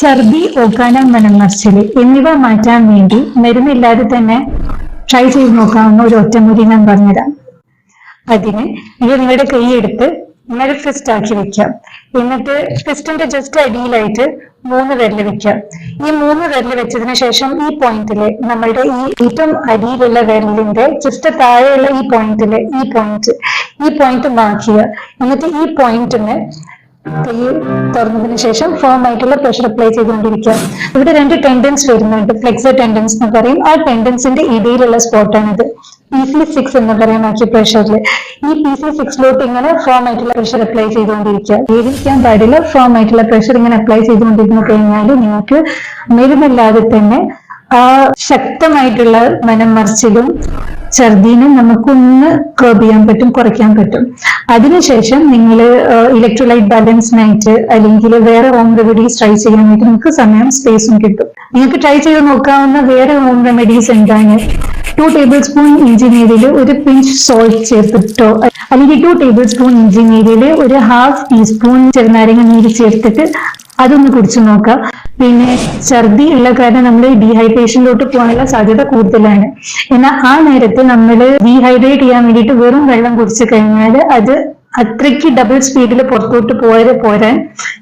ഛർദി, ഓക്കാനം, മനംമറിച്ചില് എന്നിവ മാറ്റാൻ വേണ്ടി മരുന്നില്ലാതെ തന്നെ ട്രൈ ചെയ്ത് നോക്കാവുന്ന ഒരു ഒറ്റമുറി ഞാൻ പറഞ്ഞുതരാം. അതിന് നിങ്ങൾ നിങ്ങളുടെ കൈയെടുത്ത് ഇങ്ങനെ ഫിസ്റ്റ് ആക്കി വെക്കാം. എന്നിട്ട് ഫിസ്റ്റിന്റെ ജസ്റ്റ് അടിയിലായിട്ട് 3 വിരല് വെക്കാം. ഈ 3 വിരല് വെച്ചതിന് ശേഷം ഈ പോയിന്റില് നമ്മളുടെ ഈ ഏറ്റവും അടിയിലുള്ള വിരലിന്റെ ജസ്റ്റ് താഴെയുള്ള ഈ പോയിന്റ് മാർക്ക് ചെയ്യുക. എന്നിട്ട് ഈ പോയിന്റിന് കൈ തുറന്നതിന് ശേഷം ഫേം ആയിട്ടുള്ള പ്രഷർ അപ്ലൈ ചെയ്തുകൊണ്ടിരിക്കുക. ഇവിടെ 2 ടെൻഡൻസ് വരുന്നുണ്ട്, ഫ്ലെക്സർ ടെൻഡൻസ് എന്ന് പറയും. ആ ടെൻഡൻസിന്റെ ഇടയിലുള്ള സ്പോട്ടാണിത്. PC6 എന്ന് പറയാം ആക്യുപ്രഷറിൽ. ഈ PC6 ഇങ്ങനെ ഫേം ആയിട്ടുള്ള പ്രഷർ അപ്ലൈ ചെയ്തുകൊണ്ടിരിക്കുക. വേദിക്കാൻ പാടില്ല. ഫേം ആയിട്ടുള്ള പ്രഷർ ഇങ്ങനെ അപ്ലൈ ചെയ്തുകൊണ്ടിരുന്നു കഴിഞ്ഞാൽ നിങ്ങൾക്ക് മരുന്നില്ലാതെ തന്നെ ആ ശക്തമായിട്ടുള്ള മനംമറിച്ചിലും ഛർദീനും നമുക്കൊന്ന് കർബ് ചെയ്യാൻ പറ്റും, കുറയ്ക്കാൻ പറ്റും. അതിനുശേഷം നിങ്ങൾ ഇലക്ട്രോലൈറ്റ് ബാലൻസിനായിട്ട് അല്ലെങ്കിൽ വേറെ ഹോം റെമഡീസ് ട്രൈ ചെയ്യാൻ വേണ്ടി നിങ്ങൾക്ക് സമയം സ്പേസും കിട്ടും. നിങ്ങൾക്ക് ട്രൈ ചെയ്ത് നോക്കാവുന്ന വേറെ ഹോം റെമഡീസ് എന്താണ്? 2 ടേബിൾ സ്പൂൺ ഇഞ്ചി നീരിൽ ഒരു പിഞ്ച് സോൾട്ട് ചേർത്തിട്ടോ, അല്ലെങ്കിൽ 2 ടേബിൾ സ്പൂൺ ഇഞ്ചി നീരിൽ ഒരു ½ ടീസ്പൂൺ ചെറുനാരങ്ങ നീര് ചേർത്തിട്ട് അതൊന്ന് കുടിച്ചു നോക്കാം. പിന്നെ ഛർദി ഉള്ള കാരണം നമ്മൾ ഡീഹൈഡ്രേഷനിലോട്ട് പോകാനുള്ള സാധ്യത കൂടുതലാണ്. എന്നാൽ ആ നേരത്ത് നമ്മൾ ഡീഹൈഡ്രേറ്റ് ചെയ്യാൻ വേണ്ടിയിട്ട് വെറും വെള്ളം കുടിച്ചു കഴിഞ്ഞാൽ അത് അത്രയ്ക്ക് ഡബിൾ സ്പീഡിൽ പുറത്തോട്ട് പോരാൻ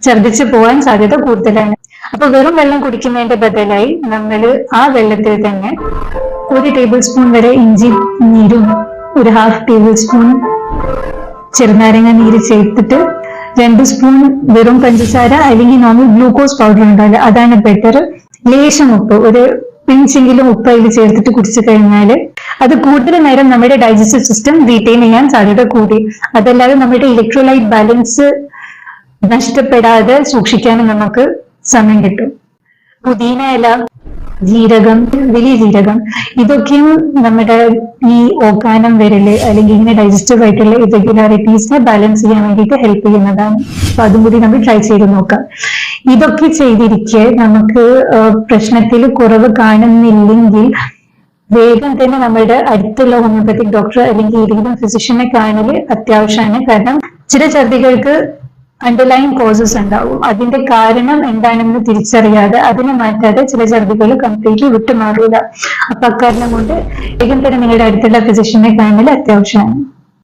ഛർദിച്ച് പോകാൻ സാധ്യത കൂടുതലാണ്. അപ്പൊ വെറും വെള്ളം കുടിക്കുന്നതിന്റെ ബദലായി നമ്മൾ ആ വെള്ളത്തിൽ തന്നെ 1 ടേബിൾ സ്പൂൺ വരെ ഇഞ്ചി നീരും ഒരു ½ ടേബിൾ സ്പൂൺ ചെറുനാരങ്ങ നീര് ചേർത്തിട്ട് 2 സ്പൂൺ വെറും പഞ്ചസാര അല്ലെങ്കിൽ നോർമൽ ഗ്ലൂക്കോസ് പൗഡർ ഉണ്ടാവില്ല, അതാണ് ബെറ്റർ. ലേശം ഉപ്പ്, ഒരു പിഞ്ചെങ്കിലും ഉപ്പ് അതിൽ ചേർത്തിട്ട് കുടിച്ചു കഴിഞ്ഞാൽ അത് കൂടുതൽ നേരം നമ്മുടെ ഡൈജസ്റ്റീവ് സിസ്റ്റം റീറ്റെയിൻ ചെയ്യാൻ സാധ്യത കൂടി. അതല്ലാതെ നമ്മുടെ ഇലക്ട്രോലൈറ്റ് ബാലൻസ് നഷ്ടപ്പെടാതെ സൂക്ഷിക്കാനും നമുക്ക് സമയം കിട്ടും. പുതിന ഇല, ജീരകം, വലിയ ജീരകം, ഇതൊക്കെയും നമ്മുടെ ഈ ഓക്കാനം വരല് അല്ലെങ്കിൽ ഇങ്ങനെ ഡൈജസ്റ്റീവ് ആയിട്ടുള്ള ഇറഗുലാരിറ്റീസിനെ ബാലൻസ് ചെയ്യാൻ വേണ്ടിയിട്ട് ഹെൽപ്പ് ചെയ്യുന്നതാണ്. അപ്പൊ അതും കൂടി നമ്മൾ ട്രൈ ചെയ്ത് നോക്കാം. ഇതൊക്കെ ചെയ്തിരിക്കെ നമുക്ക് പ്രശ്നത്തിൽ കുറവ് കാണുന്നില്ലെങ്കിൽ വേഗം തന്നെ നമ്മുടെ അടുത്തുള്ള ഹോമിയോപ്പത്തിക് ഡോക്ടർ അല്ലെങ്കിൽ ഏതെങ്കിലും ഫിസിഷ്യനെ കാണല് അത്യാവശ്യമാണ്. കാരണം ചില ഛർദികൾക്ക് അണ്ടർലൈൻ കോസസ് ഉണ്ടാവും. അതിന്റെ കാരണം എന്താണെന്ന് തിരിച്ചറിയാതെ അതിനെ മാറ്റാതെ ചില ഛർദികൾ കംപ്ലീറ്റ്ലി വിട്ടുമാറില്ല. അപ്പൊ അക്കാരണം കൊണ്ട് വേഗം തന്നെ നിങ്ങളുടെ അടുത്തുള്ള ഫിസിഷ്യനെ കാണൽ അത്യാവശ്യമാണ്.